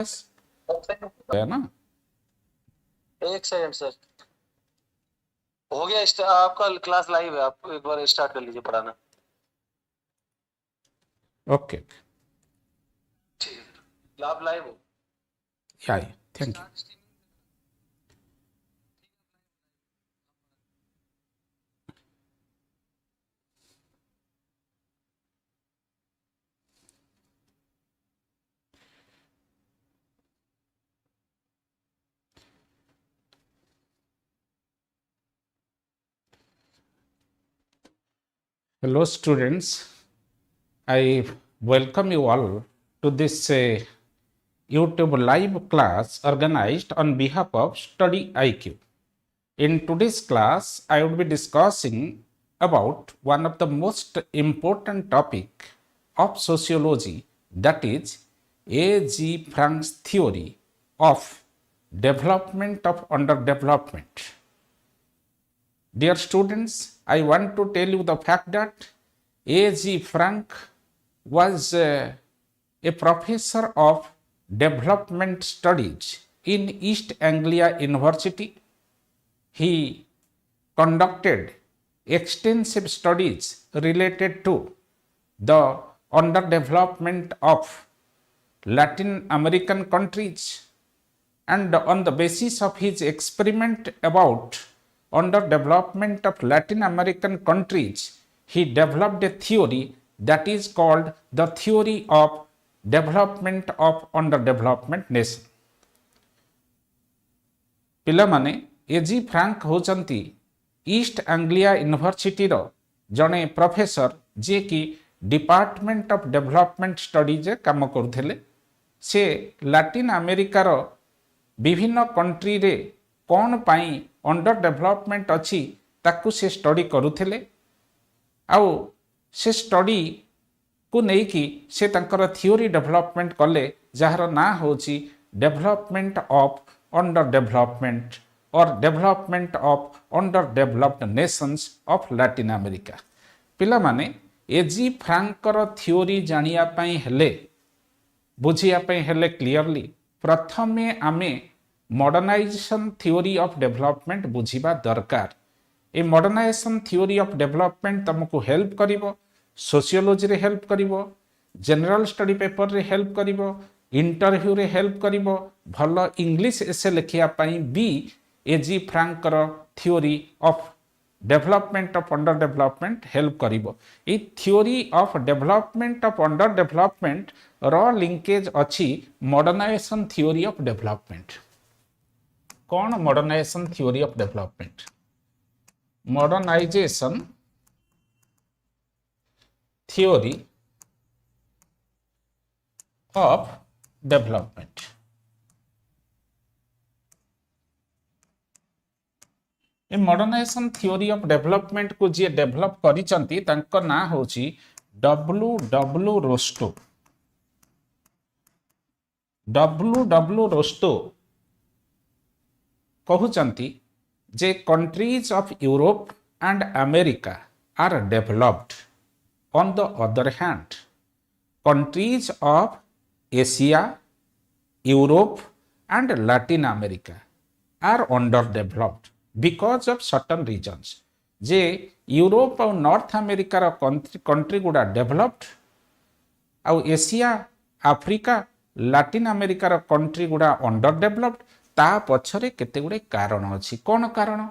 है ना? एक सेकंड सर, हो गया आपका क्लास लाइव है, आप एक बार स्टार्ट कर लीजिए पढ़ाना। ओके, ठीक है, आप लाइव हो? या thank you. Hello students, I welcome you all to this YouTube live class organized on behalf of StudyIQ. In today's class, I will be discussing about one of the most important topic of sociology, that is A.G. Frank's theory of development of underdevelopment. Dear students, I want to tell you the fact that A.G. Frank was a professor of development studies in East Anglia University. He conducted extensive studies related to the underdevelopment of Latin American countries, and on the basis of his experiment about underdevelopment of Latin American countries, he developed a theory that is called the theory of development of underdevelopment nation. पिलामाने A G Frank होचंती East Anglia university रो जने professor जे कि department of development studies काम करथिले. से Latin America रो विभिन्न country रे कौन पाई अंडर डेवलपमेंट अच्छी ताकू से स्टडी करुथिले. आउ से स्टडी को नहीं कि से तंकर थियोरी डेवलपमेंट कले जार ना होची डेवलपमेंट ऑफ अंडर डेवलपमेंट और development of under developed Nations of Latin America. पिला माने एजी फ्रांकर थियोरी जानिया पई हेले बुझिया पई हेले क्लियरली प्रथमे आमे मॉडर्नाइजेशन थियोरी ऑफ डेवलपमेंट बुझिबा दरकार. ए मॉडर्नाइजेशन थियोरी ऑफ डेवलपमेंट तुमको हेल्प करिवो, सोशियोलॉजी रे हेल्प करिवो, जनरल स्टडी पेपर रे हेल्प करिवो, इंटरव्यू रे हेल्प करिवो, भलो इंग्लिश एसे लिखिया पई बी एजी फ्रांकर theory of development of under development help करिवो. ए theory of development of under development रो लिंकेज अछि मॉडर्नाइजेशन थियोरी ऑफ डेवलपमेंट. कौन modernisation theory of development? Modernisation theory of development. ए मॉडर्नाइजेशन थियोरी ऑफ डेवलपमेंट को जी develop करिसंती तांको ना होची डब्ल्यू रोस्टो. डब्ल्यू रोस्टो कहउचंती जे countries of Europe and America are developed. On the other hand, countries of Asia, Europe and Latin America are underdeveloped because of certain reasons. J Europe और north America रो country गुड़ा developed आउ Asia Africa Latin America रो country गुड़ा under developed. ता पछरे केते गुडे कारण अछि. कोन कारण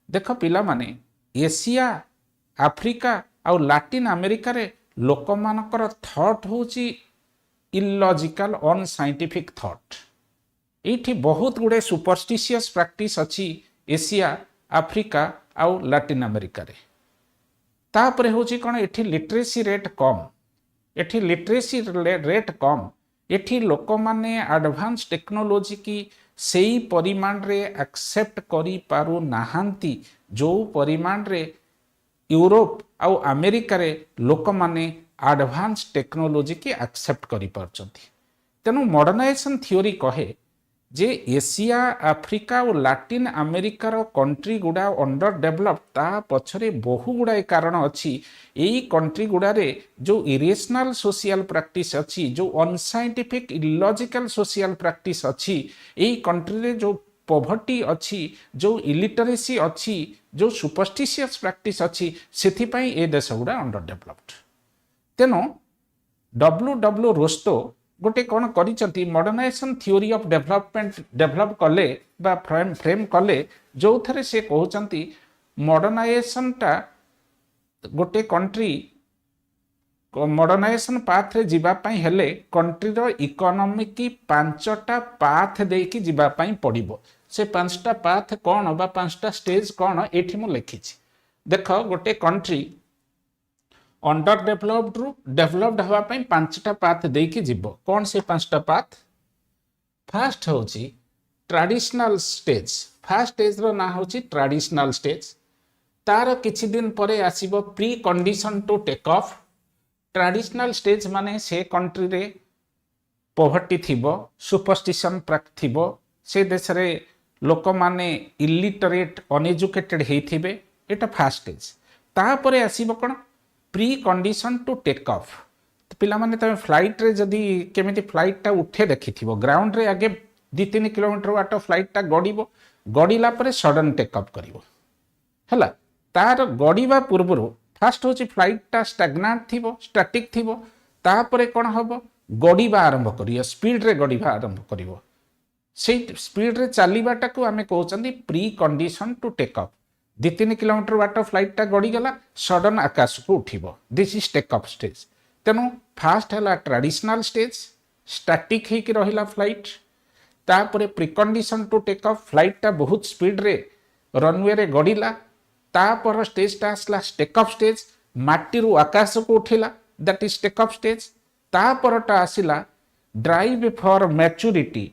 देख पिला माने एशिया आफ्रिका आउ लाटिन अमेरिका रे लोक मानकर थॉट होची इलॉजिकल अनसाइंटिफिक थॉट. एठी बहुत गुडे सुपरस्टिशियस प्रैक्टिस अछि एशिया आफ्रिका आउ लाटिन अमेरिका रे. तापरे होची कोन एठी लिटरेसी रेट कम. एठी लिटरेसी रेट कम. एठी लोक माने एडवांस टेक्नोलॉजी की सेई परिमाण रे एक्सेप्ट करी पारु नाहांती जो परिमाण रे यूरोप आउ अमेरिका रे लोक माने एडवांस टेक्नोलॉजी की एक्सेप्ट करी पारचंती. तेनु मॉडर्नाइजेशन थियोरी कहे जे एशिया आफ्रिका और लाटिन अमेरिकार कंट्री गुड़ा अंडर डेभलप ता पछरे बहु गुड़ाए कारण अच्छी यही कंट्री गुड़ारे जो इरेशनल सोशल प्रैक्टिस अच्छी जो अनसाइंटिफिक इलॉजिकल सोशल प्रैक्टिस अच्छी यही कंट्री रे जो पॉवर्टी अच्छी जो इलिटरेसी अच्छी जो सुपरस्टिशियस प्रैक्टिस अच्छी से ए देश गुड़ा अंडर डेभलप्ड तेणु डब्ल्यू रोस्तो गोटे कौन करिसेंती modernisation theory of development develop कले बा फ्रेम कले जो थरे से कहउचंती मॉडर्नाइजेशन टा गोटे कंट्री मॉडर्नाइजेशन पाथ रे जीवा पई हेले कंट्री रो इकोनॉमी की पांचटा पाथ देकी जीवा पई पड़िबो से पांचटा पाथ कौन बा पांचटा स्टेज कौन एठी मु लिखिछि देख गोटे कंट्री अंडर डेभलप्ड रु डेभलप्ड हवा पई पांचटा पाथ देकी जीवो कौन से पांचटा पाथ फर्स्ट होची ट्रेडिशनल स्टेज फर्स्ट स्टेज रो ना होची ट्रेडिशनल स्टेज तार किछि दिन परे आसीबो pre condition to take off traditional stage माने से कंट्री रे पॉवर्टी थिबो सुपरस्टिशन प्राक थिबो से देश रे लोक माने इलिटरेट अनएजुकेटेड हेथिबे एटा फर्स्ट स्टेज तापरे आसीबो कोन pre condition to take off पिला माने तमे फ्लाइट रे जदी केमिति फ्लाइट टा उठे देखिथिबो ग्राउंड रे आगे 2-3 किलोमीटर बाट फ्लाइट टा गड़ीबो गड़ीला परे सडन टेक ऑफ करिवो हला तार गड़ीबा पूर्वरु फर्स्ट होची फ्लाइट टा स्टैग्नेंट थिबो स्टैटिक थिबो तापरे कोन हबो गड़ीबा आरंभ करियो स्पीड रे गड़ीबा आरंभ करिवो से स्पीड रे चलीबाटा को आमे कहउचंदी pre condition to take off 2-3 kilometre बाट फ्लाइट टा गड़ी गला सडन आकाश को उठिबो this is take off stage तेनु फास्ट हला ट्रेडिशनल स्टेज स्टैटिक हे कि रहिला फ्लाइट तापरे pre condition to take off flight टा बहुत स्पीड रे रनवे रे गड़ीला तापर स्टेज टा आसला टेक ऑफ स्टेज माटी रु आकाश को उठिला that is take off stage तापर टा आसिला ड्राइव फॉर मैच्योरिटी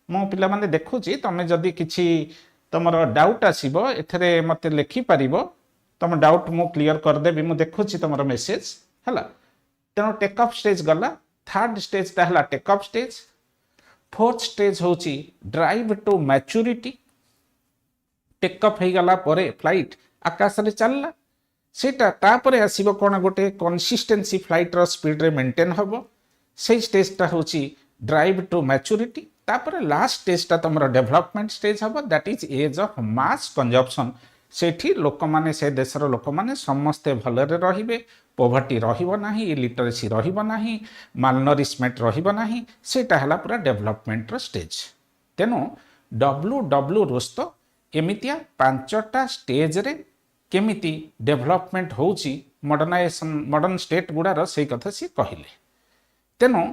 मो पिला माने देखुची तमे जदी किछि तमर डाउट आसीबो एथरे मते लिखि पारिबो तम डाउट मु क्लियर कर देबी मु देखुची तमर मेसेज हला तेनो टेक ऑफ स्टेज गला थर्ड स्टेज ता हला take off stage fourth stage होची drive to maturity take off हे गला परे फ्लाइट आकाश रे चलला सेटा तापरे आसीबो कोन गोटे कंसिस्टेंसी फ्लाइट रो स्पीड रे मेंटेन हबो से स्टेज ता होची ड्राइव टू मैच्योरिटी तापरे लास्ट स्टेज ता तमरो डेवलपमेंट स्टेज हबो that is age of mass consumption सेठी लोक माने से देशर लोक माने समस्ते भलरे रहिबे पॉवर्टी रहिबो नाही इलिटरेसी रहिबो नाही मालनरिशमेंट रहिबो नाही सेटा हला पूरा डेवलपमेंट रो स्टेज तेनो डब्ल्यू रोस्तो एमितिया पांचटा स्टेज रे केमिति डेवलपमेंट होउची मॉडर्नाइजेशन मॉडर्न स्टेट गुडार से कथा सी कहिले तेनो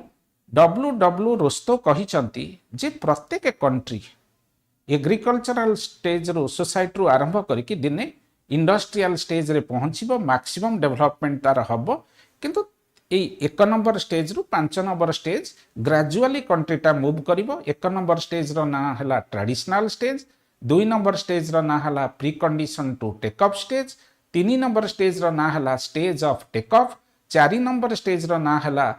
डब्ल्यू रोस्तो कहिचंती जे प्रत्येक कंट्री एग्रीकल्चरल स्टेज रो सोसाइटी रो आरंभ करिकि दिने इंडस्ट्रियल स्टेज रे पहुंचीबो मैक्सिमम डेवलपमेंट तार हबो किंतु ए 1 नंबर स्टेज रु 5 नंबर स्टेज ग्रेजुअली कंट्रीटा मूव करिवो 1 नंबर स्टेज रो ना हला ट्रेडिशनल स्टेज 2 नंबर स्टेज रो ना हला pre condition to take off stage 3 number stage रो ना हला stage of take off 4 number stage रो ना हला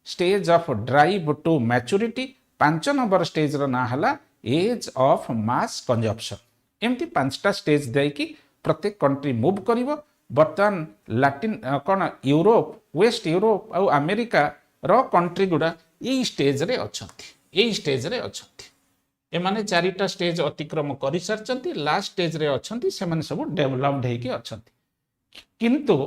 stage of drive to maturity 5 number stage रो ना हला एज ऑफ मास कंजप्शन एमती 5टा स्टेज देकी प्रत्येक कंट्री मूव करिवो बर्तमान लैटिन कौन यूरोप वेस्ट यूरोप और अमेरिका रो कंट्री गुड़ा यही स्टेज रे अछंती एमाने 4टा स्टेज अतिक्रम करि सारचंती लास्ट स्टेज रे अछंती से माने सब डेवलप्ड हेकी अछंती किंतु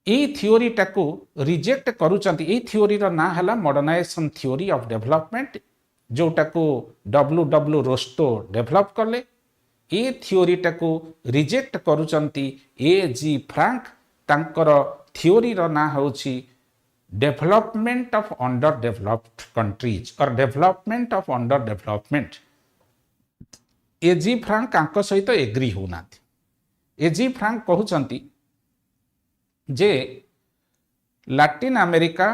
एई थ्योरी टाकू रिजेक्ट करूचंती एई थ्योरी रो ना हला मॉडर्नाइजेशन थ्योरी ऑफ डेवलपमेंट जोटाकू डब्ल्यू रोस्तो डेवलप कले ए थ्योरी टाकू रिजेक्ट करूचंती ए.जी. फ्रांक तांकर थ्योरी रो ना होची development of under developed countries और development of under development A G. Frank आंक सहित एग्री होना ए.जी. फ्रांक कहउचंती जे लैटिन अमेरिका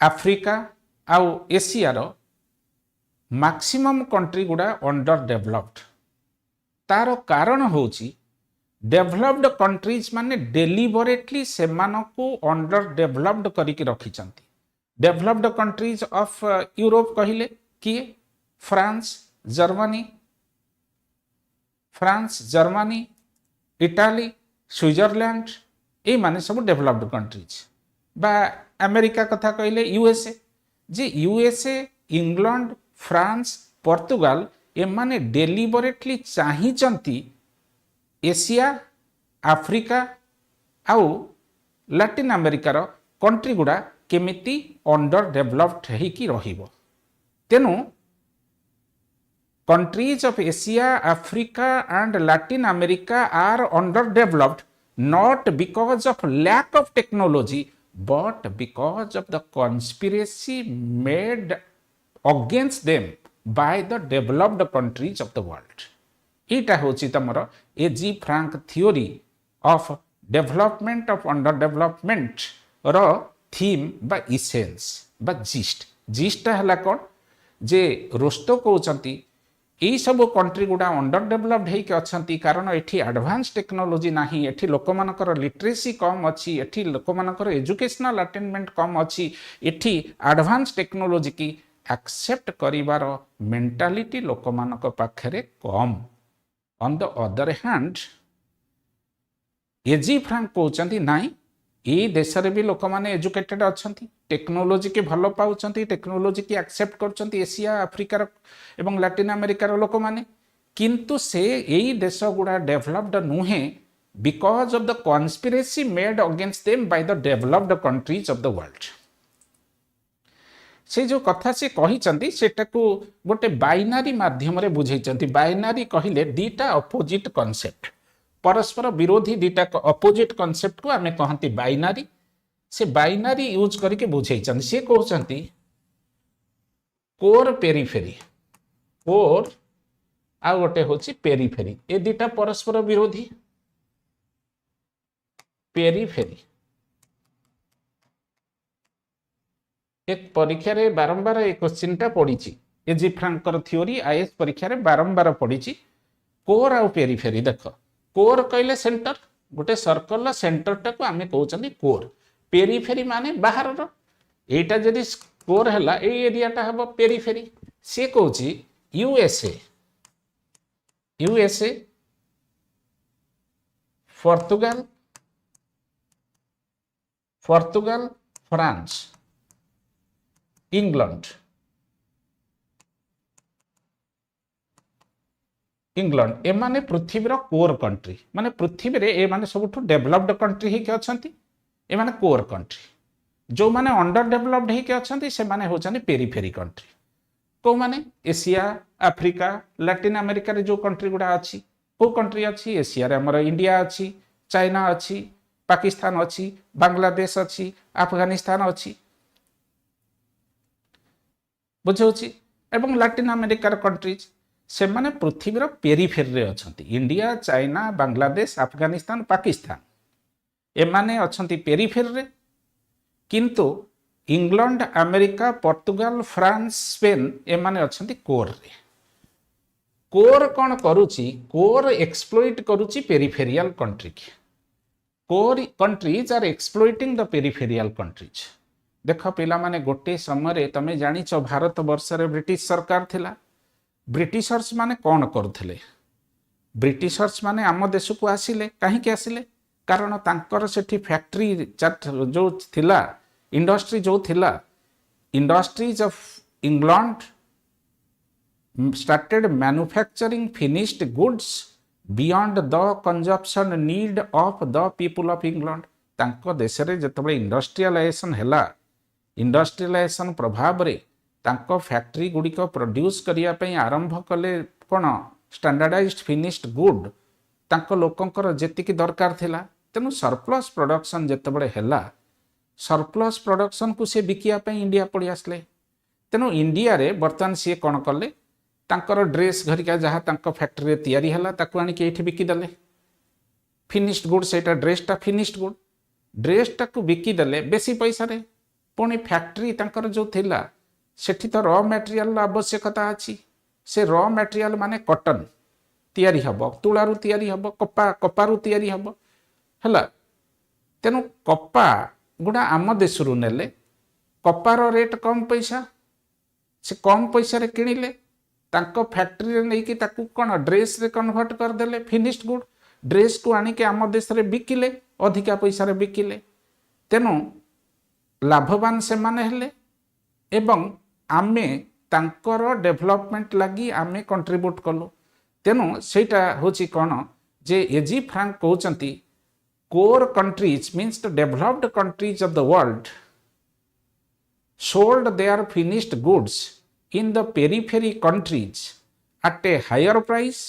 आफ्रिका आउ एशियार मैक्सिमम कंट्री गुड़ा अंडर डेवलप्ड तार कारण होची डेवलप्ड कंट्रीज माने डेलिबरेटली सेमानकू अंडर डेवलप्ड करिकि रखिचंती डेभलप्ड कंट्रीज ऑफ यूरोप कहले किए फ्रांस जर्मनी इटाली स्विट्जरलैंड ये माने सब डेभलप्ड कंट्रीज बा अमेरिका कथा कहले यूएसए जे यूएसए इंग्लैंड फ्रांस पोर्तुगाल एमाने डेलिबरेटली चाहिचंती एशिया आफ्रिका आउ लैटिन अमेरिकार कंट्री गुड़ा केमिति अंडर डेभलप्ड हेकी रहिबो तेनु countries of Asia, Africa and Latin America are underdeveloped not because of lack of technology but because of the conspiracy made against them by the developed countries of the world. इटा होची तमरो A G Frank theory of development of underdevelopment रो theme बा essence बा gist हला कोन जे रोस्तो कहउचंती यही सब कंट्री गुड़ा अंडर डेभलप्ड होइके अछंती कारण एठी एडवांस टेक्नोलोजी नाही एठी लोक मानकर लिटरेसी कम अछि एठी लोक मानकर एजुकेशनल अटेनमेंट कम अछि एठी एडवांस टेक्नोलोजी की एक्सेप्ट करिवार मेंटालिटी लोक मानक पाखरे कम on the other hand A G Frank कहउचंती नाही ये देश रे भी लोक माने एजुकेटेड अछंती टेक्नोलोजी के भलो पाउचंती टेक्नोलोजी की एक्सेप्ट करचंती एशिया अफ्रिकार एवं लैटिन अमेरिकार लोक माने किंतु से यही देश गुड़ा डेभलप्ड नुहे because of the conspiracy made against them by the developed countries of the world से जो कथा से कहिचंती सेटा को गोटे बाइनरी माध्यम रे बुझैचंती बाइनरी कहिले दीटा अपोजिट कांसेप्ट परस्पर विरोधी दीटा अपोजिट कांसेप्ट को आमे कहंती बाइनरी से बाइनरी यूज करके बुझैचंती से कहउचंती कोर पेरिफेरी कोर आ गोटे होची पेरिफेरी ए दीटा परस्पर विरोधी पेरिफेरी एक परीक्षा रे बारंबार एक क्वेश्चन टा पड़ीची एजी फ्रांकर थ्योरी आईएएस परीक्षा रे बारंबार पड़ीची कोर आ पेरिफेरी देख कोर कहले सेंटर गोटे सर्कल सेंटर टा को आमे कहउचंती कोर पेरिफेरी माने बाहर रो एटा जदी कोर हला ए एरिया टा हबो पेरिफेरी से कहउची यूएसए पोर्तुगाल फ्रांस इंग्लैंड एमाने पृथ्वी रो कोर कंट्री माने पृथ्वी रे ए माने सबुठु डेवलप्ड कंट्री हे के अछंती ए माने कोर कंट्री जो माने अंडर डेवलप्ड हे के अछंती से माने होचनी पेरिफेरी कंट्री को माने एशिया अफ्रीका लैटिन अमेरिका रे जो कंट्री गुडा अछि को कंट्री अछि एशिया रे हमर इंडिया अछि चाइना अछि पाकिस्तान अछि बांग्लादेश अछि अफगानिस्तान अछि बुझौछि एवं लैटिन अमेरिकार कंट्रीज से माने पृथ्वी रो पेरिफेरी रे अछंती इंडिया चाइना बांग्लादेश अफगानिस्तान पाकिस्तान ए माने अछंती पेरिफेरी रे किंतु England America Portugal France Spain ए माने अछंती कोर रे कोर कोन करूची कोर एक्सप्लॉइट करूची पेरिफेरियल कंट्री की core countries are exploiting the peripheral countries देख पिला माने गोटे समय तमे जानिछ भारत वर्ष रे ब्रिटिश सरकार थिला ब्रिटिशर्स माने कौन करुले ब्रिटिशर्स माने आम देश को आसिले कहीं आसिले कारण तांकर सेठी फैक्ट्री जो थिला इंडस्ट्री जो थिला industries of England started manufacturing finished goods beyond the consumption need of the people of England तांको देश रे जतबे इंडस्ट्रियलाइजेशन हैला इंडस्ट्रियलाइजेशन प्रभाव रे तांको फैक्ट्री गुड़िक प्रोड्यूस करिया पई आरंभ कले कोन स्टैंडर्डाइज्ड फिनिश्ड गुड तांको लोकंकर जेतिकी दरकार थिला तेनु सरप्लस प्रोडक्शन जेतबे हैला सरप्लस प्रोडक्शन को से बिकिया पई इंडिया पड़ी आसले तेनु इंडिया रे बर्तन से कोन कले तांकर ड्रेस घरिका जहा तांको फैक्ट्री रे तयारी हैला ताकू आनी के एठी बिकी दले फिनिश्ड गुड सेटा ड्रेसटा फिनिश्ड गुड ड्रेसटा को बिकी दले बेसी पैसा रे पुणी फैक्ट्री तांकर जो थिला सेठी तो रॉ मटेरियल आवश्यकता अछि से रॉ मटेरियल माने कॉटन तयारी हबो तुलारू तयारी हबो कपारू तयारी हबो हला तेनु कपा गुडा आम देशरू नेले कपार रेट कम पैसा से कम पैसा रे किଣିले तांको फैक्ट्री रे नहीं कि ताकू कौन ड्रेस रे कन्वर्ट करदेले फिनिश्ड गुड ड्रेस को आनिके आम देश रे बिकिले अधिका पैसा रे बिकिले तेणु लाभवान से माने हेले एवं आमे तांकर डेवलपमेंट लगी आमे कंट्रीब्यूट कलु तेणु सेटा होची कौन जे एजी फ्रांक कहउचंती core countries means the developed countries of the world sold their finished goods in the periphery countries at a higher price,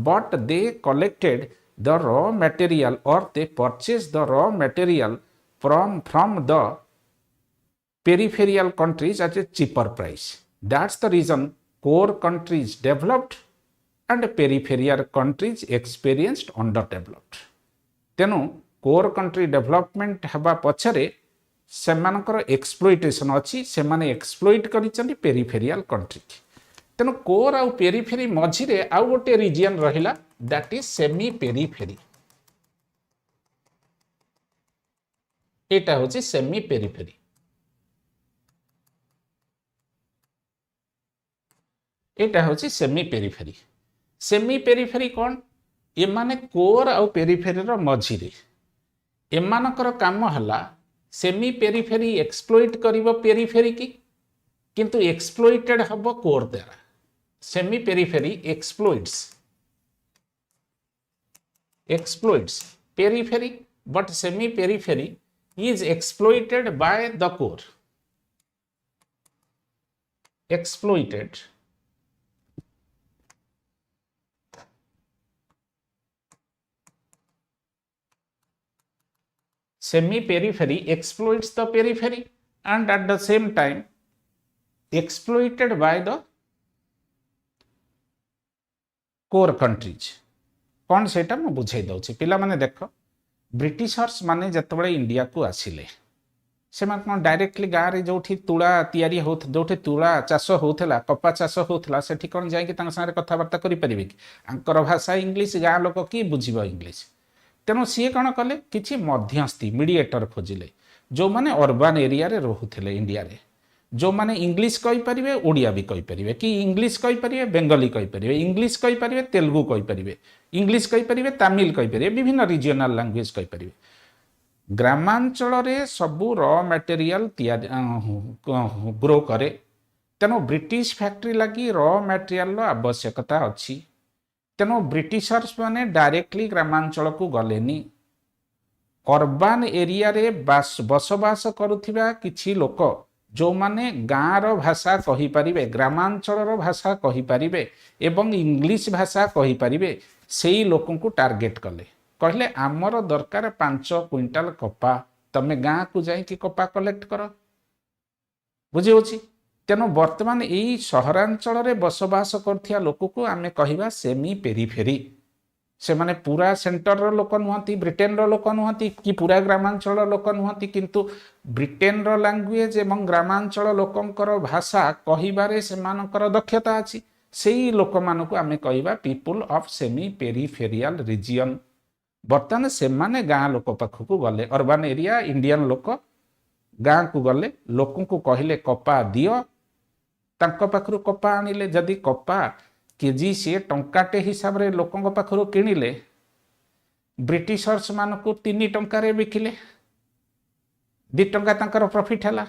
but they collected the raw material or they purchased the raw material from the peripheral countries at a cheaper price. That's the reason core countries developed and peripheral countries experienced underdeveloped. तेणु core country development हवा पछरे सेमानकर exploitation अच्छी से माने exploit करिसेंती peripheral country तेणु core आउ periphery मझिरे आउ गोटे reason रहिला दैट इज सेमी पेरिफेरी एटा होची सेमी पेरिफेरी एटा होची सेमी पेरिफेरी कौन ए माने कोर आउ पेरिफेरी रो मझिरे एमानकर काम हला सेमी पेरिफेरी एक्सप्लोइट करिवो पेरिफेरी की किंतु एक्सप्लोइटेड हबो कोर द्वारा semi periphery exploits periphery but semi periphery is exploited by the core exploited semi periphery exploits the periphery and at the same time exploited by the core countries कौन सेटा मैं बुझाई दउछि पिला माने देखो ब्रिटिशर्स माने जतबळे इंडिया को आसिले से माने डायरेक्टली गाँ रे जोठी तुला तयारी होत जोठी तुला चाष होथला कपा चाष होथला सेठी कोन जाय कि तांग सारे कथा वार्ता करि परिबे कि आंकर भाषा इंग्लिश गाँ लोक की बुझिबो इंग्लिश तेणु सी कौन कले किछि मध्यस्थी मीडिएटर खोजिले जो माने अर्बन एरिया रे रहुथिले इंडिया रे जो माने इंग्लिश कहि परिबे ओडिया भी कहि परिबे कि इंग्लिश कहि परिबे बेंगली कहि परिबे इंग्लिश कहि परिबे तेलुगु कहि परिबे इंग्लिश कहि परिबे तमिल कहि परिबे विभिन्न रीजनल लैंग्वेज कहि परिबे ग्रामांचल रे सबु रॉ मटेरियल ग्रो करे तेणु ब्रिटिश फैक्ट्री लगी रॉ मटेरियल आवश्यकता अच्छी तेणु ब्रिटिशर्स माने डायरेक्टली ग्रामांचल को गलेनी अर्बन एरिया रे बसवास करुथिबा किछि लोक जो माने गाँर भाषा कहि परिबे ग्रामांचल भाषा कहि परिबे एवं इंग्लिश भाषा कहि परिबे सेही लोकन को टार्गेट कले कहले आमर दरकार 5 क्विंटाल कपा तमे गाँ को जाई कि कपा कलेक्ट कर बुझी होछि तेणु बर्तमान यही सहरांचल रे बसवास करथिया लोक को आमे कहिबा सेमी पेरिफेरी से माने पूरा सेंटर रो लोक नुहंती ब्रिटेन रो लोक नुहंती कि पूरा ग्रामांचल लोक नुहंती किंतु ब्रिटेन रो लैंग्वेज एवं ग्रामांचल लोकंकर भाषा कहिबारे सेमानकर दक्षता अछि सेही लोक मानको आमे कहिबा people of semi peripheral region बर्तमान से माने गाँ लोक पाखकू गले अर्बन एरिया इंडियन लोक गाँ को गले लोक को कहले कपा दियो तांको पाखरु कपा आनिले जदि कपा केजी से टंकाटे हिसाब रे लोकंग पाखरु किनिले ब्रिटिशर्स मानको 3 टंका रे बिकिले 2 टंका तांकर प्रॉफिट हला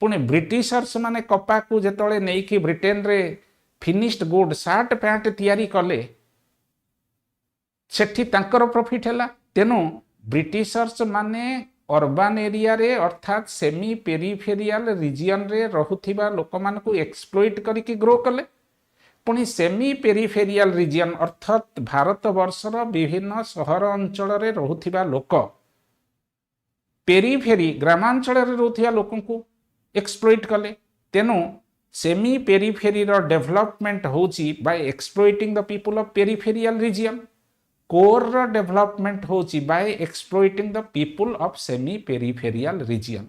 पुणे ब्रिटिशर्स माने कपा को जेतळे नै कि ब्रिटेन रे फिनिश्ड गुड शर्ट पैंट तयारी कले सेठी तांकर प्रॉफिट हला तेनु ब्रिटिशर्स माने अर्बन एरिया रे अर्थात सेमी पेरिफेरियल रीजन रे रहुथिबा लोक मान को एक्सप्लोइट करिकि ग्रो कले पुणी सेमी पेरिफेरियल रीजन अर्थात भारत वर्षर विभिन्न सहर अंचल रे रहुथिबा लोक पेरिफेरी ग्रामांचल रे रहुथिबा लोकन को एक्सप्लोइट कले तेनु सेमी पेरिफेरी रो डेवलपमेंट होची by exploiting the people of peripheral region core development होची by exploiting the people of semi peripheral region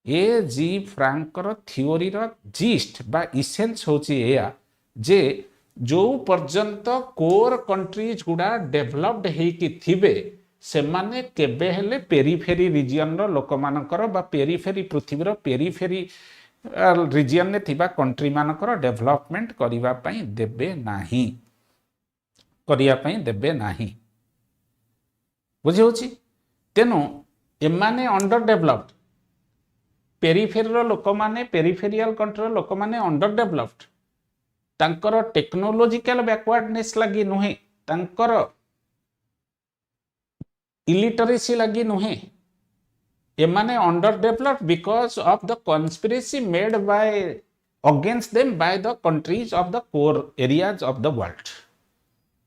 A G फ्रांकर थियोरी रो जीस्ट बा इसेंस होची एया जे जो पर्यंत कोर कंट्रीज गुडा डेवलप्ड हेकी थिबे से माने केबे हेले पेरीफेरी रिजियन रो लोक मानकर बा पेरीफेरी पृथ्वी रो पेरीफेरी रिजियन ने थिबा कंट्री मानकर डेवलपमेंट करिवा पई देबे नाही करिया पई देबे नाही बुझी होची। तेनु एमाने अंडर डेवलप्ड पेरीफेरी रो लोक माने पेरीफेरियल कंट्री रो लोक माने अंडर डेवलप्ड तांकर टेक्नोलॉजिकल बैकवर्डनेस लगी नुहे तांकर इलिटरेसी लगी नुहे एमाने under developed because of the conspiracy made by against them by the countries of the core areas of the world.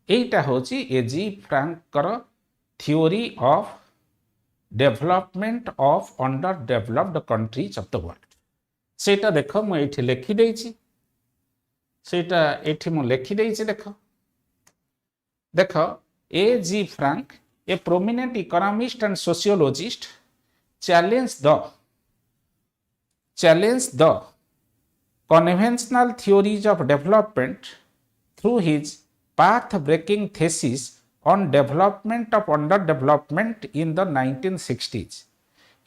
एटा होची एजी फ्रैंक कर theory of development of under developed countries of the world. सेटा देख मु एठी लिखि देछि सेटा एठी मु लिखि देछि देख एजी Frank a prominent economist and sociologist challenged the conventional theories of development through his path-breaking thesis on development of underdevelopment in the 1960s,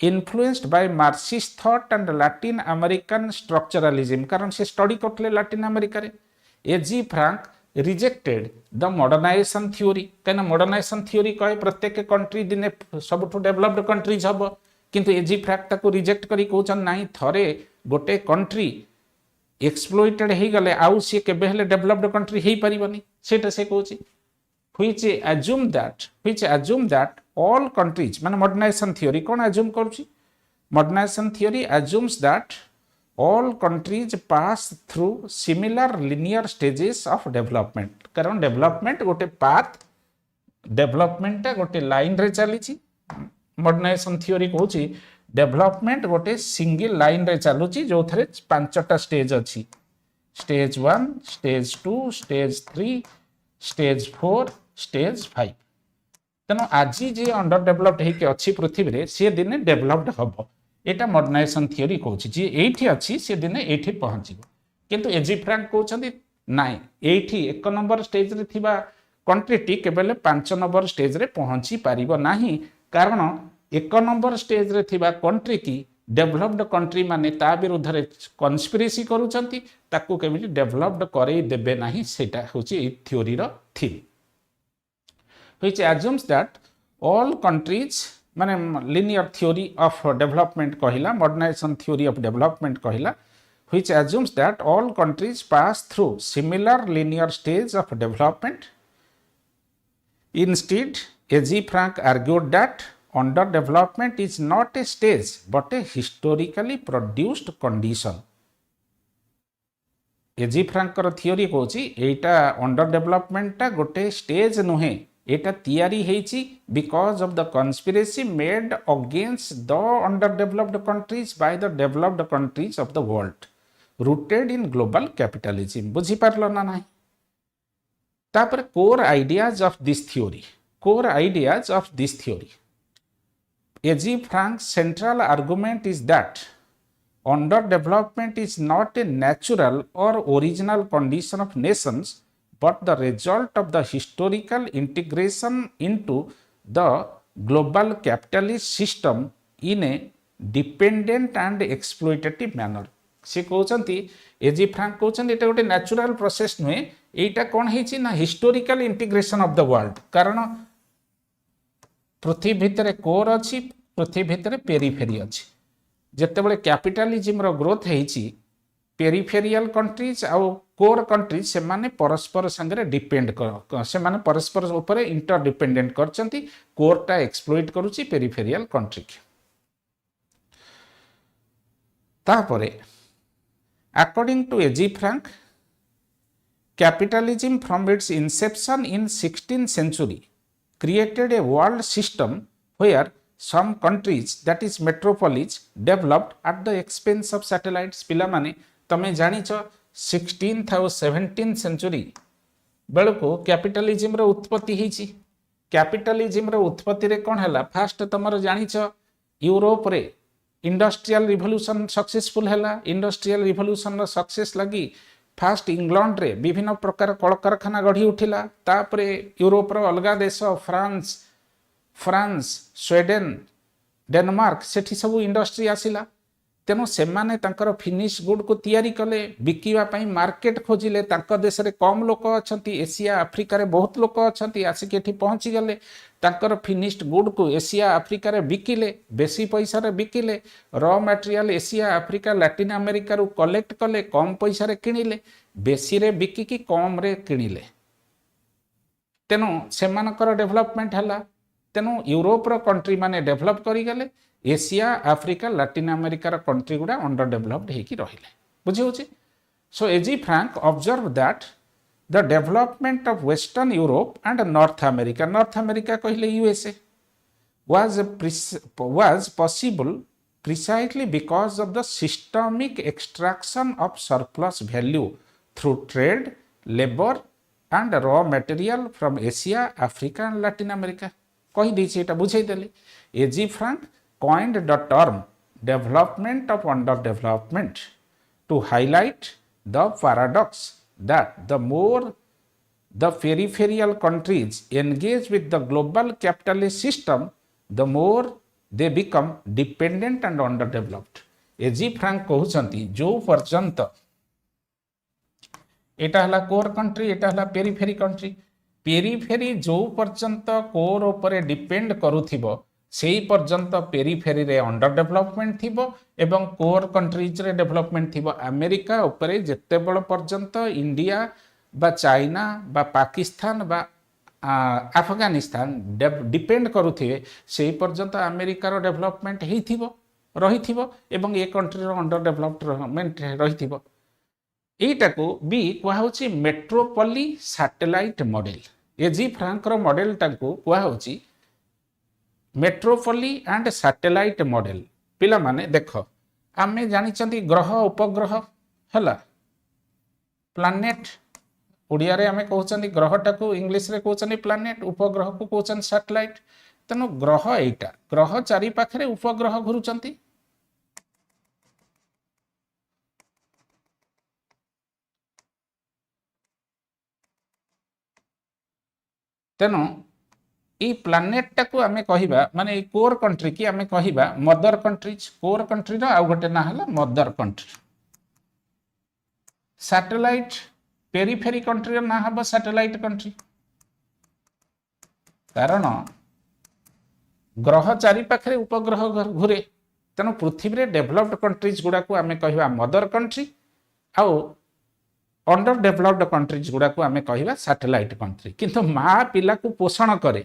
influenced by Marxist thought and Latin American structuralism। कारण से study करते Latin America रे A G Frank rejected the modernisation theory कहीं modernisation theory कहे प्रत्येक country दिने सबुठ developed countries हम किंतु एजी फ्रैंक ताको रिजेक्ट करी कहउछन नाही थरे गोटे कंट्री एक्सप्लोइटेड हे गले आउ सी केबे हेले डेवलप्ड कंट्री हे परिबनी सेटा से कहउछि which assume that all countries माने मॉडर्नाइजेशन थ्योरी कोन assume करूछि modernisation theory assumes that all countries pass through similar linear stages of development। कारण डेवलपमेंट गोटे पाथ डेवलपमेंट गोटे लाइन रे चली मॉडर्नाइजेशन थ्योरी कहूँ डेवलपमेंट गोटे सिंगल लाइन रे चलुची जो थे 5टा स्टेज अच्छी stage 1 stage 2 stage 3 stage 4 stage 5। तेणु आज जे अंडर डेवलप्ड होके अच्छी पृथ्वी रे सी दिने डेवलप्ड हम एटा मॉडर्नाइजेशन थ्योरी कहूँ जी एठी अच्छी सी दिने एठी पहुँचब किंतु एजी फ्रैंक कहते नाई एठी 1 नंबर स्टेज रे थिबा कंट्री टी केवल 5 नंबर स्टेज रे पहुँची पारिबो नाही कारण 1 नंबर स्टेज रे थिबा कंट्री की डेवलप्ड कंट्री माने ता विरुद्ध रे कन्स्पिरेसी करूछंती ताकू केमिति डेवलप्ड करे देबे नाही सेटा होची ए थ्योरी रो theme which assumes that all countries माने linear theory of development कहिला modernization theory of development कहिला which assumes that all countries pass through similar linear stage of development। Instead, A.G. Frank argued that underdevelopment is not a stage but a historically produced condition। A.G. Frank row theory कहूची Etah underdevelopment टा गोटे stage नुहे एटा तैयारी हेची because of the conspiracy made against the underdeveloped countries by the developed countries of the world rooted in global capitalism। बुझी पारलो ना नाही तापर core ideas of this theory A.G. Frank's central argument is that underdevelopment is not a natural or original condition of nations but the result of the historical integration into the global capitalist system in a dependent and exploitative manner। से कहते एजी Frank कहते ये गोटे natural process नुहे एटा कौन है ना historical integration of the world कारण पृथ्वी भितर कोर अच्छी पृथ्वी भितर पेरीफेरी अच्छी जितेबाला कैपिटालिज्म रो ग्रोथ है पेरीफेरियल कंट्रीज आउ कोर कंट्रीज से माने परस्पर संगे डिपेंड से माने परस्पर ऊपर इंटरडिपेंडेंट करचंती कोरटा एक्सप्लोइट करूची पेरीफेरियल कंट्री के तापरे according to A G Frank capitalism from its inception in 16th century created a world system where some countries that is metropolis developed at the expense of satellites। पिला माने तमे जानिछ 16th और 17th century बेलको capitalism रो उत्पत्ति हिची capitalism रो उत्पत्ति रे कोन हला fast तमर जानिछ यूरोप रे इंडस्ट्रियल रिवोल्यूशन सक्सेसफुल हला इंडस्ट्रियल रिवोल्यूशन रो सक्सेस लगी फास्ट इंग्लैंड रे विभिन्न प्रकार कल कारखाना गढ़ी उठिला तापरे यूरोप रो अलगा देश फ्रांस स्वीडेन डेनमार्क सेठी सब इंडस्ट्री आसिला तेणु सेमाने तांकर फिनिश गुड को तैयारी कले बिकिवा पई मार्केट खोजिले तांकर देश रे कम लोक अछंती एशिया अफ्रिका रे बहुत लोक अछंती आसिक एठी पहुंची गले तांकर फिनिश्ड गुड को एशिया अफ्रिका रे बिकिले बेसी पैसा रे बिकिले raw material Asia Africa Latin America रु कलेक्ट कले कम पैसा रे किनिले बेसी रे बिकिकी कम रे किनिले तेणु सेमानकर डेवलपमेंट हला तेणु यूरोप रो कंट्री माने डेवलप करी गले Asia Africa Latin America country गुड़ा अंडर डेवलप्ड होगी रहिले बुझे so A G Frank observe that the development of western Europe and North America कहले USA was possible precisely because of the systemic extraction of surplus value through trade labor and raw material from Asia Africa and Latin America कही देछि एटा बुझाई देले एजी franc coined the term development of underdevelopment to highlight the paradox that the more the peripheral countries engage with the global capitalist system, the more they become dependent and underdeveloped. A G Frank कहउछंती जो पर्यंत एटा हला core country एटा हला periphery country periphery जो पर्यंत core उपरे depend करूथिबो सेही पर्यंत पेरिफेरी रे अंडर डेवलपमेंट थिबो एवं कोर कंट्रीज रे डेवलपमेंट थिबो अमेरिका उपरे जेते बड़ पर्यंत इंडिया बा चाइना बा पाकिस्तान बा अफगानिस्तान डिपेंड करूथिबे सेही पर्यंत अमेरिका रो डेवलपमेंट हेइथिबो रहिथिबो एवं ए कंट्री रो अंडर डेवलपमेंट रहिथिबो एटा को बी कुहा होची metropoli satellite model A G Frank रो मॉडल टाको कुहा होची मेट्रोपोली एंड सैटेलाइट मॉडल पिला माने देखो आमे जानिचंती ग्रह उपग्रह हला प्लैनेट ओडिया रे आमे कहउचंती ग्रह टाको इंग्लिश रे कहउचंती प्लैनेट उपग्रह को कहउचंती सैटेलाइट तनो ग्रह एटा ग्रह चारि पाखरे उपग्रह घुरुचंती तेनो ई प्लैनेट टाको आमे कहिबा माने ई कोर कंट्री की आमे कहिबा मदर कंट्रीज कोर कंट्री रो आ गोटे ना हला mother country satellite periphery country रो ना हबा सैटेलाइट कंट्री कारण ग्रह चारि पाखरे उपग्रह घुरे तेनो पृथ्वी रे डेवलप्ड कंट्रीज गुडा को आमे कहिबा मदर कंट्री आउ अंडर डेवलप्ड कंट्रीज गुडा को आमे कहिबा सैटेलाइट कंट्री किंतु मा पिला को पोषण करे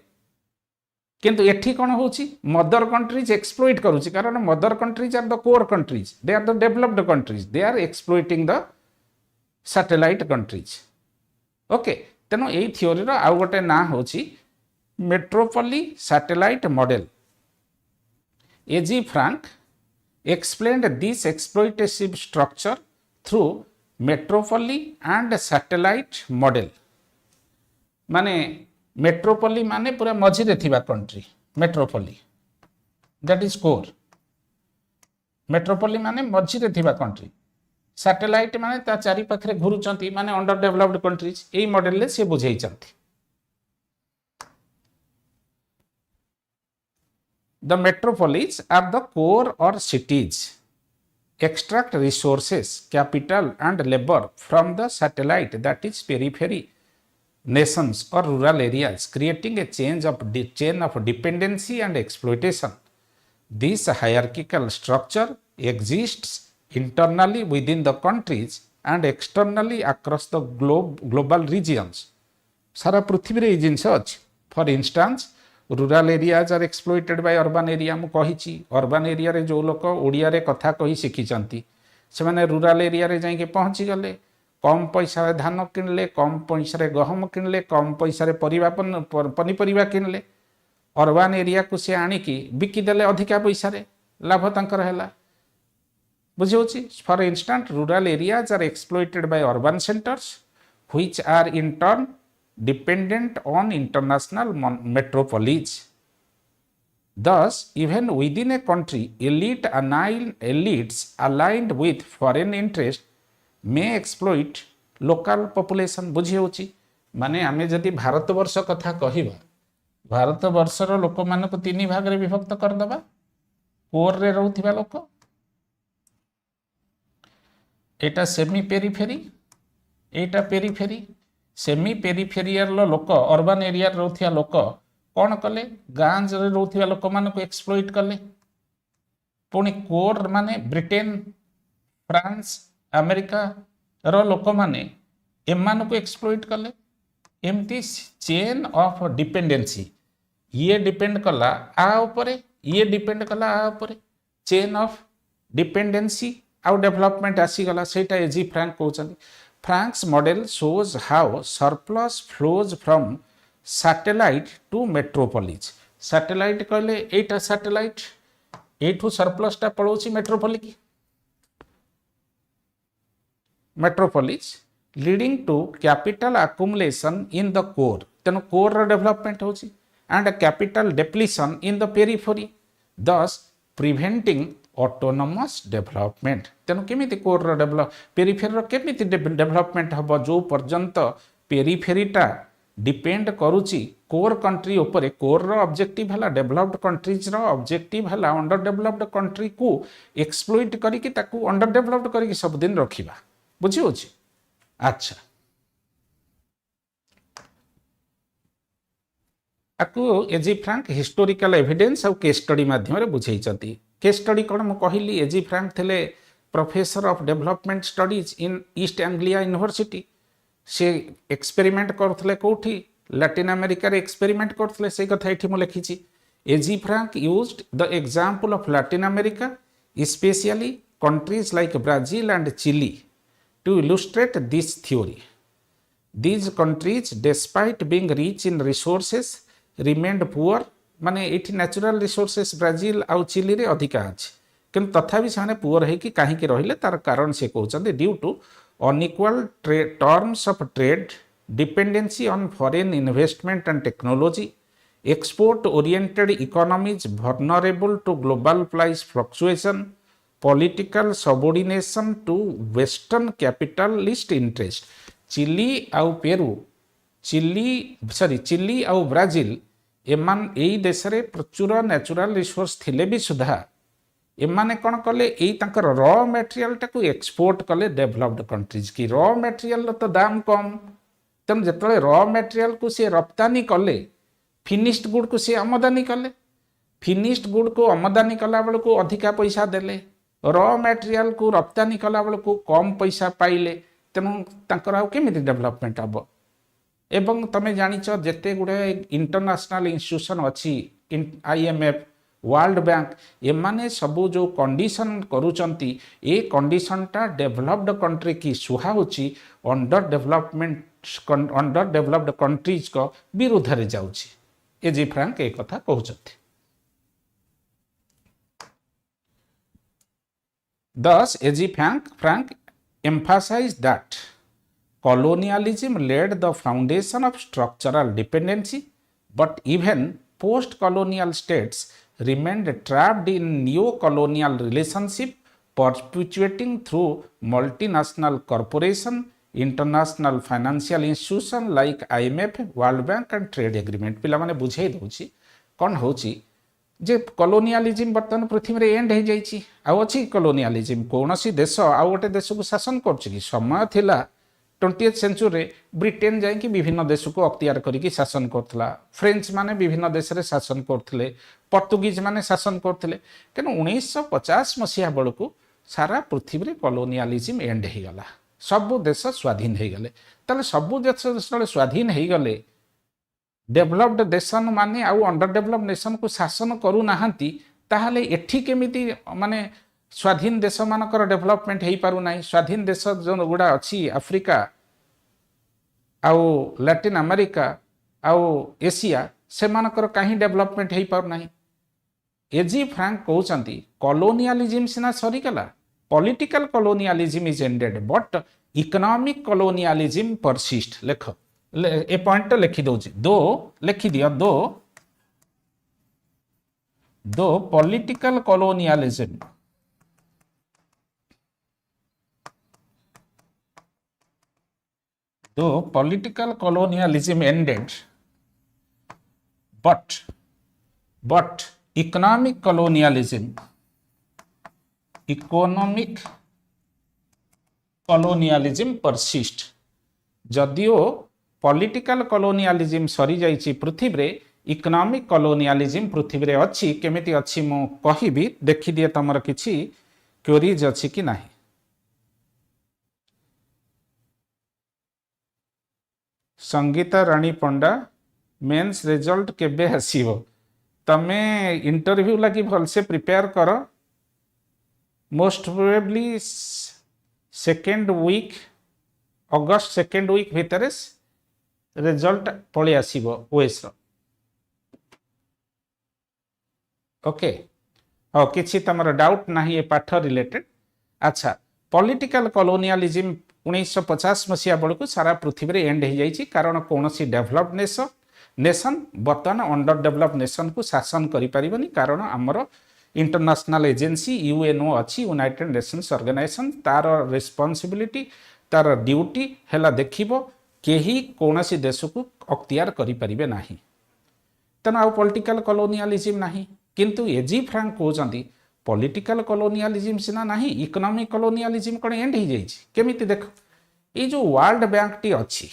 किंतु एठी कोन होची मदर कंट्रीज एक्सप्लॉइट करूची कारण mother countries are the core countries they are the developed countries they are exploiting the satellite countries okay तेनो एई थ्योरी रो आ गोटे ना होची metropoli satellite model A G Frank explained this exploitative structure through metropoli and satellite model माने metropoli माने पूरा मझिरे थिबा country metropoli that is core metropoli माने मझिरे थिबा कंट्री सैटेलाइट माने ता चारि पाखरे घुरुचंती माने अंडर डेवलप्ड कंट्रीज एई मॉडल ले से बुझाइचंती the metropolis are the core और cities extract resources, capital and labor from the satellite that is periphery nations or rural areas, creating a chain of dependency and exploitation. This hierarchical structure exists internally within the countries and externally across the global regions. सारा पृथ्वी रे जिनस अछि for instance rural areas are exploited by urban area मु कहिछि urban area रे जो लोक ओडिया रे कथा कहि सिखिचंती से माने रूरल एरिया रे जाई के पहुंची गले कम पैसा रे धान किनले कम पैसा रे गहम किनले कम पैसा रे पनीपरिबा किनले अर्बन एरिया को से आनी की बिकी देले अधिका पैसा रे लाभ तांकर हैला बुझियोछि for instance rural areas are exploited by urban centres which are in turn dependent on international metropolis. Thus, even within a country, elites aligned with foreign interest may exploit local population. बुझी होची माने आमे जदि भारत वर्ष कथा कहिबा भारत वर्षर लोक मानक तीन भाग रे विभक्त करदबा कोर रे रहउथिबा लोक एटा सेमी पेरिफेरी एटा पेरिफेरी सेमी पेरिफेरियल लोक अर्बन एरिया रहउथिया लोक कौन कले गांज रे रहउथिबा लोक मानक एक्सप्लॉइट कले पुणी कोर माने ब्रिटेन फ्रांस अमेरिका रो लोक माने एमान को एक्सप्लॉइट कले एमती चेन ऑफ डिपेंडेंसी ये डिपेंड कला आ उपरे ये डिपेंड कला आ उपरे चेन ऑफ डिपेंडेंसी आउ डेवलपमेंट आसी गला सेटा एजी फ्रैंक कहउछन Frank's model shows how surplus flows from satellite to metropolis satellite कहले एटा सैटेलाइट एठू सरप्लस टा पळौची metropolis metropolis leading to capital accumulation in the core तेनो कोर रो डेवलपमेंट होची and a capital depletion in the periphery thus preventing autonomous development तेनो केमिति कोर रो डेवलप पेरिफेरी रो केमिति डेवलपमेंट हबो जो पर्यंत पेरिफेरी टा डिपेंड करूची कोर कंट्री ऊपर कोर रो ऑब्जेक्टिव हला डेवलप्ड कंट्रीज रो ऑब्जेक्टिव हला अंडर डेवलप्ड कंट्री को एक्सप्लॉइट करी कि ताकू अंडर डेवलप्ड करी कि सब दिन रखिबा बुझी होची अच्छा आपको एजी फ्रैंक हिस्टोरिकल एविडेंस और केस स्टडी माध्यम बुझेइचंती केस स्टडी कौन मु कहली एजी फ्रैंक थिले professor of development studies in East Anglia University से एक्सपेरिमेंट करथले कोठी लैटिन अमेरिका रे एक्सपेरिमेंट करथले से कथा एठी मु लिखिची A G Frank used the example of Latin America specially countries like Brazil and Chile to illustrate this theory these countries despite being rich in resources remained poor माने एठी नेचुरल रिसोर्सेस ब्राजील आउ chilli रे अधिका अछि किंतु तथापि से poor है कि कहीं रहिले तार कारण से कहते due to unequal terms of trade dependency on foreign investment and technology export oriented economies vulnerable to global price fluctuation political subordination to western capitalist interest Chile आउ पेरू चिली आउ ब्राजिल एमान एई देश रे प्रचुर नेचुरल रिसोर्स थिले भी सुधा एमाने कौन कले एई तांकर रॉ मटेरियल टाकू एक्सपोर्ट कले डेवलप्ड कंट्रीज की रॉ मटेरियल तो दाम कम तेणु जिते रॉ मटेरियल को सी रप्तानी कले फिनिश्ड गुड को सी आमदानी कले फिनिश्ड गुड को आमदानी कला बेल को अधिका पैसा देले रॉ मटेरियल को रप्तानी कला बेल को कम पैसा पाइले तेणु तांकर आउ केमिति डेवलपमेंट हम एवं तमें जानिच जेते गुड़े इंटरनेशनल इंस्टीट्यूशन अच्छी IMF वर्ल्ड बैंक एमाने सबू जो कंडीशन करूचंती ए कंडीशन टा डेवलप्ड कंट्री की सुहा होची अंडर डेवलप्ड कंट्रीज को विरुद्ध रे जाउची एजी फ्रैंक एक कथा कहउचंती thus AG Frank emphasize that colonialism laid the foundation of structural dependency, but even post-colonial states remained trapped in neo-colonial relationship perpetuating through multinational corporation, international financial institution like IMF, World Bank and trade agreement. पिला माने बुझाई दउची कौन होची जे colonialism बर्तमान पृथ्वी में and हो जाइए अच्छी कॉलोनियलिज्म कौन सी देश आउ गोटे देश को शासन कर समय थिला 20th सेंचुरी ब्रिटेन जाकि विभिन्न देश को अख्तियार करके शासन करथिला फ्रेंच माने विभिन्न देश रे शासन करथिले पोर्तुगीज माने शासन करथिले किंतु 1950 मसीहा बेलू सारा पृथ्वी रे कॉलोनियलिज्म एंड हो गला सब देश स्वाधीन हो गले ताले सब देश स्वाधीन हो गले डेवलप्ड नेशन माने आउ अंडर डेवलप्ड नेशन को शासन करू नाहंती ताहले एठी केमिति माने स्वाधीन देश मानकर डेवलपमेंट हो पारु नाही स्वाधीन देश जो गुड़ा अच्छी अफ्रिका आउ लैटिन अमेरिका आउ एशिया से मानकर कहीं डेवलपमेंट हो पारु नाही एजी फ्रैंक कहउचंती कॉलोनियलिज्म सिना सरीगला political colonialism is ended but economic colonialism persist लेख ए पॉइंट लिखि दउची दो लिखि दियो दो political colonialism ended but economic colonialism persist. जदियो पॉलिटिकल colonialism सरी जाइछि पृथ्वी रे, इकोनॉमिक colonialism पृथ्वी रे अछि। केमिति अछि मु कहिबी, देखि दिए तमर किछि क्वेरीज अछि कि नाही। संगीता रानी पंडा, मेंस रिजल्ट केबे हसिबो? तमे इंटरव्यू लगी भलसे प्रिपेयर कर। मोस्ट प्रोबेबली सेकेंड वीक, अगस्त सेकेंड वीक भितर रिजल्ट पळे आसीबो ओएस रो। ओके, हाँ किसी तमर डाउट नहीं ये पाठ रिलेटेड। अच्छा, पॉलिटिकल colonialism 1950 मसीहा बेलू सारा पृथ्वी रे एंड हो जाइए, कारण कौन सी डेभलप्ड नेशन बर्तमान अंडर डेभलप नेशन को शासन करिपारिबनी, कारण आमर इंटरनेशनल एजेंसी यूएनओ अच्छी, यूनाइटेड नेशंस ऑर्गेनाइजेशन, तार रिस्पांसिबिलिटी तार ड्यूटी हैला देखिबो केही कौन सी देश को अख्तियार करिपारिबे नाही। तेना आउ पॉलिटिकल colonialism नाही, किंतु एजी फ्रांक कहते पॉलिटिकल colonialism सिना नाही, इकोनॉमिक colonialism कौन एंड हो जाइए। केमिति देख, ये जो वर्ल्ड बैंक टी अच्छी,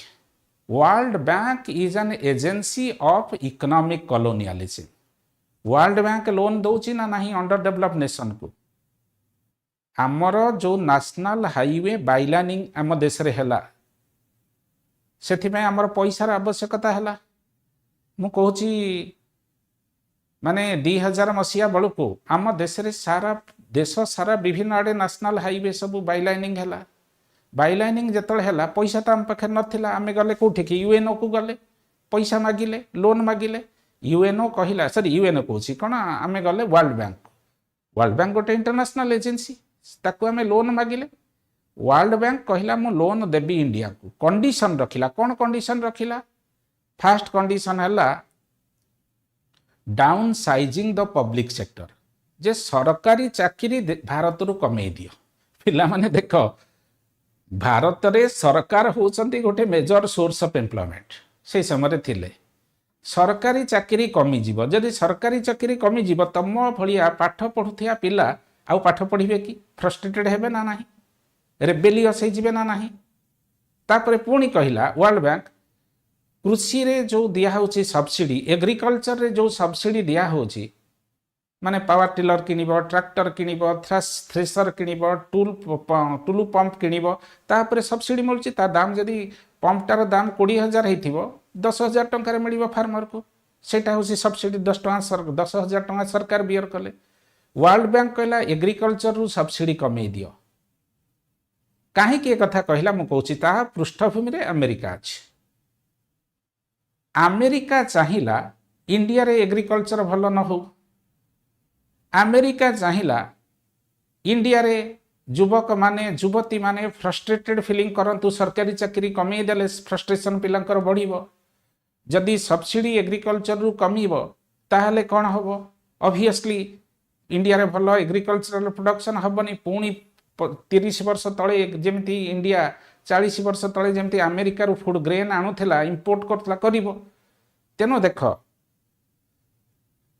World Bank is an agency of economic colonialism। World Bank loan दौची ना नहीं अंडर डेवलप नेशन को। आमर जो नेशनल हाईवे बाइलानिंग आम देश रे हैला, सेथिपय आमर पैसार आवश्यकता हैला। मु कहूची माने 2000 मसीहा बेलू आम देश रे देश सारा विभिन्न आड़े नेशनल हाईवे सब बाइलाइनिंग हैला। बाइलाइनिंग जेतल हैला, पैसा तो आम पाखे नथिला, आमे गले कोठी की यूएनओ को गले, पैसा मागिले, लोन मागिले। यूएनओ कहिला, सॉरी यूएनओ कहूची कौन, आमे गले वर्ल्ड बैंक गोटे इंटरनेशनल एजेंसी, ताकू आमे लोन मागिले। वर्ल्ड बैंक कहिला मु लोन देबी इंडिया को, कंडीशन रखिला। कौन कंडीशन रखिला? फर्स्ट कंडीशन हैला downsizing the public sector, जे सरकारी चाकरी भारत रु कमे दियो। पिला माने देख, भारत रे सरकार होचंती गोटे मेजर सोर्स ऑफ एम्प्लॉयमेंट। से समय थिले सरकारी चाकरी कमी जीव। जदि सरकारी चाकरी कमी जीव, तम भलिया पाठ पढ़ुथिया पिला आउ पाठ पढ़िबे कि? फ्रस्ट्रेटेड हेबे ना नाही, रेबेलियस हो जिवे ना नाही। तापरे पुणी कहिला वर्ल्ड बैंक, कृषि रे जो दिया होची सब्सिडी, एग्रीकल्चर रे जो सब्सिडी दिया होची, माने पावर टिलर किनिब, ट्रैक्टर किनिब, थ्रेसर किनिब, टूलू पंप किनिब, तापरे सब्सिडी मिलुची। ता दाम जदि पंपटार दाम 20,000 होइथिबो, 10,000 टंका मिलिबो फार्मर को। सेटा होची सब्सिडी 10,000 टंका सरकार बियर कले। वर्ल्ड बैंक कहला एग्रीकल्चर रु सब्सिडी कमे दियो। काहे कि कथा कहला मु कहूची, ता पृष्ठभूमि रे अमेरिका अछि। अमेरिका चाहिला इंडिया रे एग्रीकल्चर भलो न हो। अमेरिका चाहिला इंडिया रे युवक माने युवती माने फ्रस्ट्रेटेड फीलिंग करंतु, सरकारी चाकरी कमे देले फ्रस्ट्रेशन पिलांकर बढ़िबो। जदि सब्सिडी एग्रीकल्चर रु कमीबो ताहले कोन होबो? ऑब्वियसली इंडिया रे भलो एग्रीकल्चरल प्रोडक्शन हबनी। पुणी 30 वर्ष तळे जेमती इंडिया 40 वर्ष तळे जेमती अमेरिका रु फूड ग्रेन आणुथिला, इंपोर्ट करथला करिवो। तेनो देख,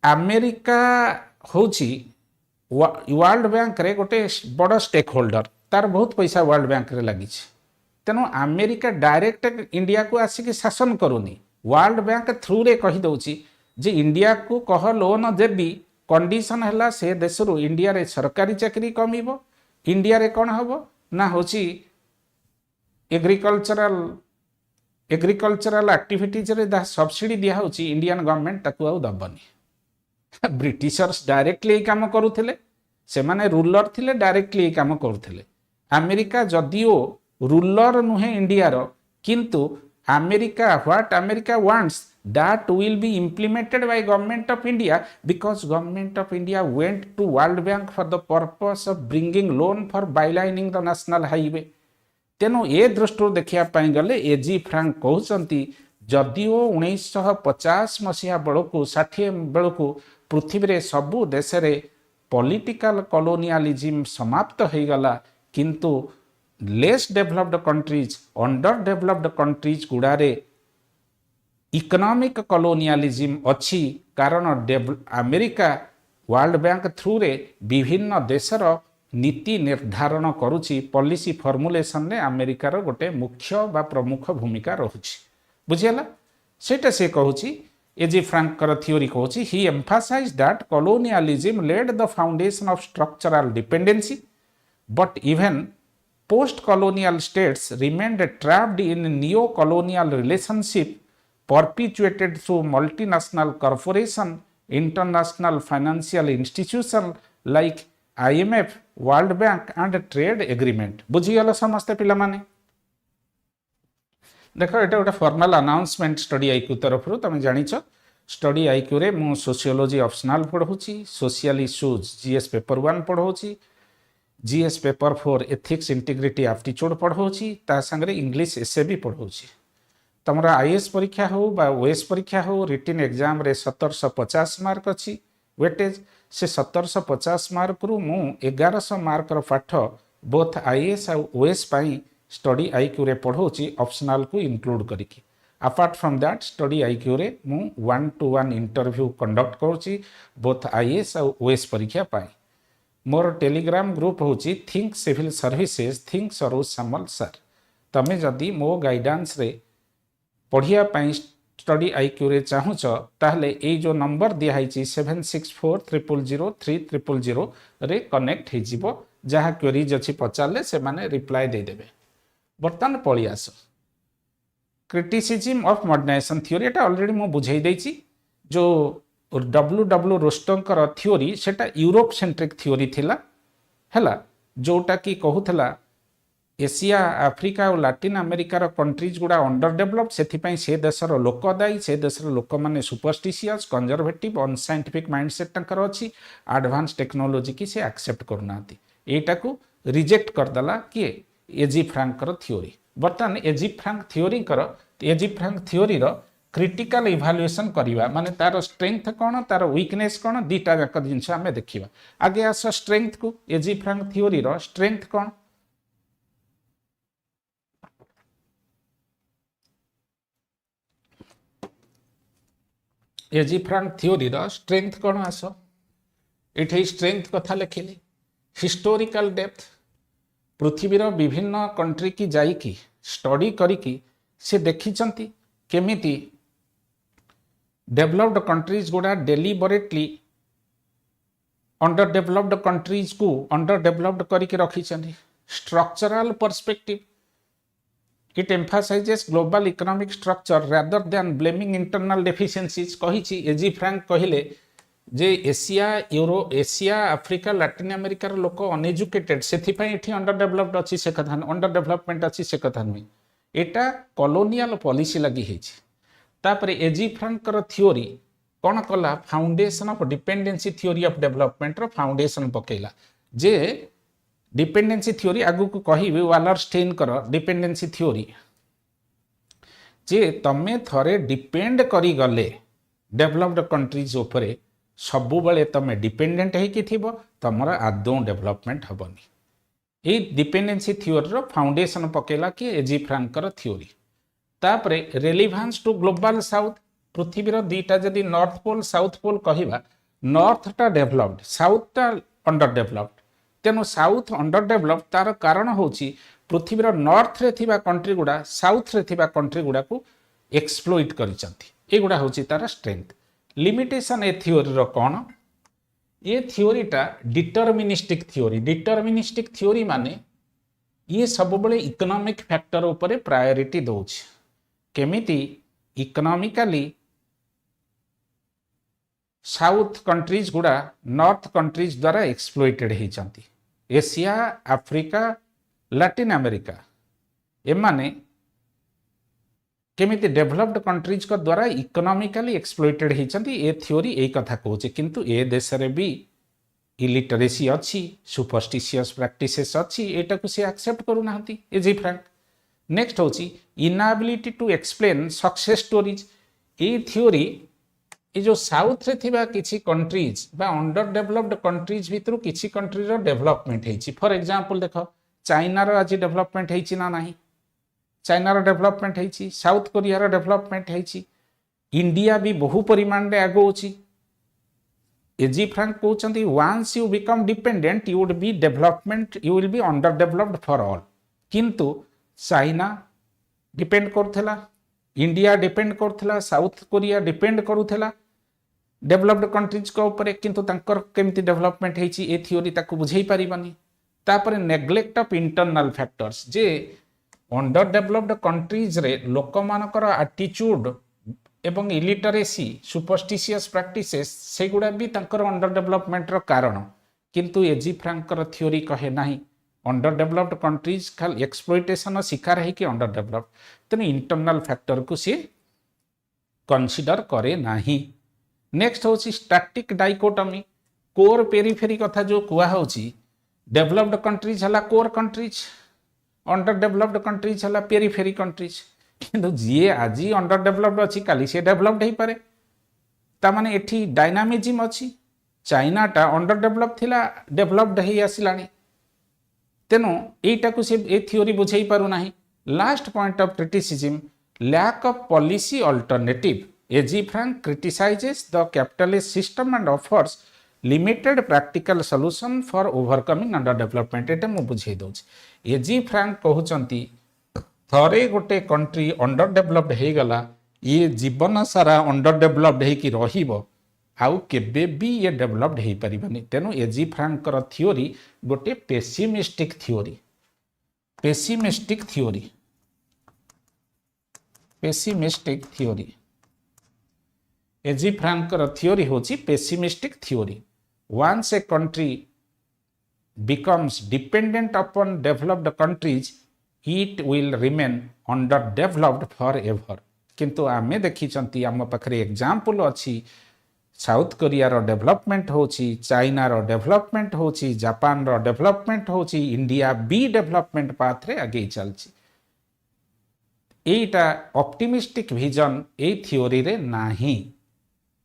अमेरिका होची वर्ल्ड बैंक रे गोटे बड़ स्टेक होल्डर, तार बहुत पैसा वर्ल्ड बैंक रे लगी। तेणु अमेरिका डायरेक्ट इंडिया को आसिक शासन करूनी, वर्ल्ड बैंक थ्रू रे कही दउची जे इंडिया को कह लोन देबी। कंडीशन हैला से देश रु इंडिया रे सरकारी चाकरी कमीबो। इंडिया रे कौन हबो ना होची एग्रीकल्चरल एक्टिविटीज रे दा सब्सिडी दिया होची, इंडियन गवर्नमेंट ताकू आउ दबनी। ब्रिटिशर्स डायरेक्टली काम करुथिले, से माने रूलर थिले, डायरेक्टली काम करुथिले। अमेरिका जदिओ रूलर नुहे इंडिया रो, किंतु America what America wants that will be implemented by government of India, because government of India went to World Bank for the purpose of bringing loan for bylining the national highway। तेनो ए दृष्टि देखिया पाई गले एजी Frank कहउचंती जदिओ 1950 मसीहा बेलू 60 बेलू पृथ्वी रे सबु देश रे पॉलिटिकल colonialism समाप्त हो गला, किंतु less developed countries, under developed countries गुड़ारे इकोनॉमिक कॉलोनियलिज्म अच्छी कारण अमेरिका वर्ल्ड बैंक थ्रू रे विभिन्न देशर नीति निर्धारण करुची पॉलिसी फॉर्मुलेशन रे अमेरिकार गोटे मुख्य बा प्रमुख भूमिका रहुची बुझियला सेटा से कहूची एजी फ्रांकर थियोरी कहूची he emphasize that colonialism led the foundation of structural dependency but even post colonial states remained trapped in neo colonial relationship perpetuated through multinational corporation international financial institution like IMF World Bank and trade agreement बुझीगल समस्ते पिला माने देखो एटा गोटे formal announcement study IQ तरफ तुम जानिछ study IQ रे मु sociology optional पढ़ौची सोशल इश्यूज जीएस पेपर 1 पढ़ौची GS paper 4 ethics integrity aptitude पढ़ौची ता संगे इंग्लिश एसे भी पढ़ौची तमरा आईएएस परीक्षा हो बा ओएस परीक्षा हो रिटन एग्जाम रे 1750 मार्क अछि वेटेज से 1750 मार्क रु मु 1100 मार्क रो पाठ बोथ आईएएस और ओएस पाई स्टडी आईक्यू रे पढ़ौची ऑप्शनल को इंक्लूड करिकी apart from that study IQ रे मु 1-to-1 इंटरव्यू कंडक्ट करूची बोथ आईएएस और ओएस परीक्षा पाई मोर टेलीग्राम ग्रुप होची think civil services think Saroj Samal sir तमे जदि मो गाइडेंस रे पढ़िया पाई स्टडी आईक्यू रे चाहुच ताहले ए जो नंबर दिया है 7640003300 रे कनेक्ट हे जिवो जहा क्वेरीज अछि पचारले से माने रिप्लाई दे देबे बर्तन पळी आसो criticism of modernisation theory Etah already मो बुझाई देछि जो डब्ल्यू रोस्टोंकर थ्योरी सेटा यूरोप सेंट्रिक थ्योरी थिला हैला जोटा की कहूथला एशिया आफ्रिका और लैटिन अमेरिकार कंट्रीज गुड़ा अंडर डेवलप्ड से से देशर लोक दायी से देशर लोक मैंने सुपरस्टिशियस कंजर्वेटिव अनसाइंटिफिक माइंडसेट तंकर अच्छी एडवांस टेक्नोलॉजी की से एक्सेप्ट करना एटा को रिजेक्ट करदेला किए एजी फ्रांकर थ्योरी बर्तमान A G Frank theory theory critical evaluation करवा माने तार स्ट्रेंथ कौन तार वीकनेस कौन दीटा जाक जिनस आम देखा आगे आस स्ट्रेंथ को एजी फ्रांक थ्योरी स्ट्रेंथ कौन एजी फ्रांक थ्योरी स्ट्रेंथ कौन आस ये स्ट्रेंथ कथा लिखिली हिस्टोरिकल डेप्थ पृथ्वीर विभिन्न कंट्री की जाइकी स्टडी करिकी से देखिचंती केमिति डेवलप्ड कंट्रीज गुड़ा डेलीबरेटली अंडर डेवलप्ड कंट्रीज को अंडर डेवलप्ड करके रखी structural perspective it emphasizes global economic structure rather than blaming internal deficiencies कही एजी फ्रांक कहले जे एशिया आफ्रिका लैटिन अमेरिकार लोक अनएजुकेटेड से अंडर डेवलप्ड अच्छी से कथा अंडर डेवलपमेंट अच्छी से कथा नुहे एटा कॉलोनियल पॉलिसी लगी है तापर एजी फ्रांकर थ्योरी कौन कला foundation of dependency theory of development रो फाउंडेशन पकेला जे डिपेंडेंसी थ्योरी आगु को कहिबे वालरस्टेन कर डिपेंडेंसी थ्योरी जे तमे थरे डिपेंड करी गले डेवलप्ड कंट्रीज उपरे सबु बेले तमे डिपेंडेंट है कि थिबो तमरा आदौ डेवलपमेंट हबनी ये डिपेंडेंसी थ्योरी रो फाउंडेशन पकेला कि एजी फ्रांकर थ्योरी तापरे रेलिभांस टू ग्लोबल साउथ पृथ्वीर दीटा जदि नॉर्थ पोल साउथ पोल कहिबा नॉर्थ टा डेवलप्ड साउथ टा अंडर डेवलप्ड तेनु साउथ अंडर डेवलप्ड तार कारण होची पृथ्वीर नॉर्थ रे थिबा कंट्री गुडा साउथ रे थिबा कंट्री गुडा को एक्सप्लोइट करिसंती एगुडा होची तार स्ट्रेंथ लिमिटेशन ए थ्योरी रो कोन ये थ्योरीटा डिटरमिनिस्टिक थ्योरी माने ये सब बड़े इकोनॉमिक फैक्टर उपरे प्रायोरिटी दउछ केमिति इकोनॉमिकली साउथ कंट्रीज गुड़ा नॉर्थ कंट्रीज द्वारा एक्सप्लोइटेड होती एशिया आफ्रिका लैटिन अमेरिका एमाने केमिति डेवलप्ड कंट्रीज को द्वारा इकोनॉमिकली एक्सप्लोइटेड होती ए थ्योरी यही कथा कहूचे किंतु ए देश रे भी इलिटरेसी अच्छी सुपरस्टिशियस प्रैक्टिसेस अच्छी एटा को से एक्सेप्ट करूना एजी फ्रांक नेक्स्ट होची inability to explain success stories ए थ्योरी ये जो साउथ रे थिबा किछि कंट्रीज बा अंडर डेवलप्ड कंट्रीज भितर किछि कंट्री रो डेवलपमेंट हेछि फॉर एग्जांपल देखो चाइना रो आज डेवलपमेंट हेछि ना नाही चाइना रो डेवलपमेंट हेछि साउथ कोरिया रो डेवलपमेंट हेछि इंडिया भी बहु परिमाण रे आगोची एजी फ्रांक कहते once you become dependent you would be development you will be under developed for all किंतु चाइना डिपेंड करथला इंडिया डिपेंड करथला साउथ कोरिया डिपेंड करूथला डेवलप्ड कंट्रीज को ऊपर किंतु तांकर केमती डेवलपमेंट हेची ए थ्योरी ताकू बुझेई परिबानी तापर neglect of internal factors J under developed countries रे लोक मानकर एटीट्यूड एवं इलिटरेसी सुपरस्टिशियस प्रैक्टिसेस सेगुड़ा भी तांकर अंडर डेवलपमेंट रो कारण किंतु एजी फ्रांकर थ्योरी कहे नाही अंडर डेवलप्ड कंट्रीज खाली एक्सप्लॉइटेशन शिकार है कि अंडर डेवलप्ड तेणु इंटरनल फैक्टर को सी कंसीडर करे नाही नेक्स्ट होची स्टैटिक डाइकोटमी कोर पेरिफेरी कथा जो कुआ होची डेवलप्ड कंट्रीज हला core countries under developed countries हला पेरिफेरी कंट्रीज किंतु जी आज अंडर डेवलप्ड अच्छी काली से डेवलप्ड हो पारे तामाने एठी डायनामिज्म अच्छी चाइनाटा अंडर डेवलप थिला डेवलप्ड हो आसिलानी तेणु यहीटा को से ए थ्योरी बुझे पारु नाही last point of criticism lack of policy alternative A G Frank criticizes the capitalist system and offers limited practical solution for overcoming underdevelopment एटा मु बुझे दउछि एजी फ्रैंक कहउचंती थरे गोटे कंट्री अंडर डेवलप्ड हो गला ये जीवन सारा अंडर डेवलप्ड होकी रहिबो आउ केबे भी ये डेवलप्ड हो पारिबानी तेनु एजी फ्रांकर थ्योरी गोटे पेसिमिस्टिक थ्योरी एजी फ्रांकर थ्योरी होची pessimistic theory once a country becomes dependent upon developed countries it will remain underdeveloped forever किंतु आमे देखिचंती आम पाखरे एग्जांपल अछि साउथ कोरिया रो डेवलपमेंट होची चाइना रो डेवलपमेंट होची जापान रो डेवलपमेंट होची इंडिया भी डेवलपमेंट पाथ रे आगे चलची एटा ऑप्टिमिस्टिक विजन ए थ्योरी रे नाही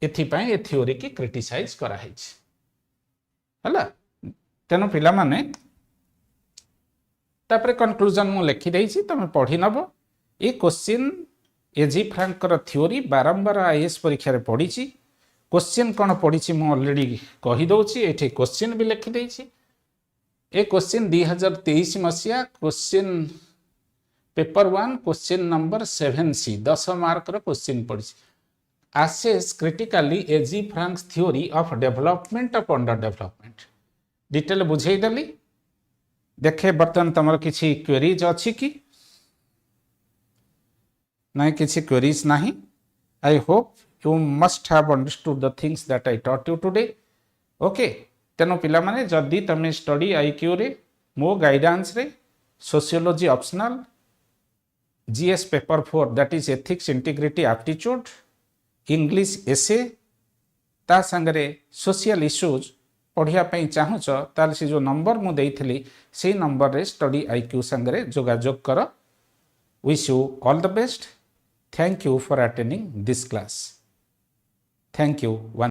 एथि पय ए थ्योरी की क्रिटिसाइज करा हैछि हला तेनो पिला माने तापरे कंक्लूजन मु लिखि देछि तमे पढि नबो ए क्वेश्चन एजी फ्रांकर थ्योरी बारंबार आईएएस परीक्षा रे पढिछि क्वेश्चन कौन पढ़ी मु ऑलरेडी कही दौची ये क्वेश्चन भी लिखी देछि ए क्वेश्चन 2023 मसीहा question paper 1 question number 7C 10 mark रो क्वेश्चन पढ़ी आसेस critically A G Frank's theory of development of under development detail बुझे देली देखे बर्तन तमर किछि क्वेरीज अछि कि नहीं किछि क्वेरीज नहीं I hope you must have understood the things that I taught you today okay तेनो पिला माने जदी तमे स्टडी आईक्यू रे मो गाइडेंस रे sociology optional GS paper 4 that is ethics integrity aptitude English essay ता संगरे सोशल इश्यूज पढ़िया पई चाहूच ताल से जो नंबर मु देइथली से नंबर रे स्टडी आईक्यू संगरे जोगाजोग कर wish you all the best thank you for attending this class Thank you.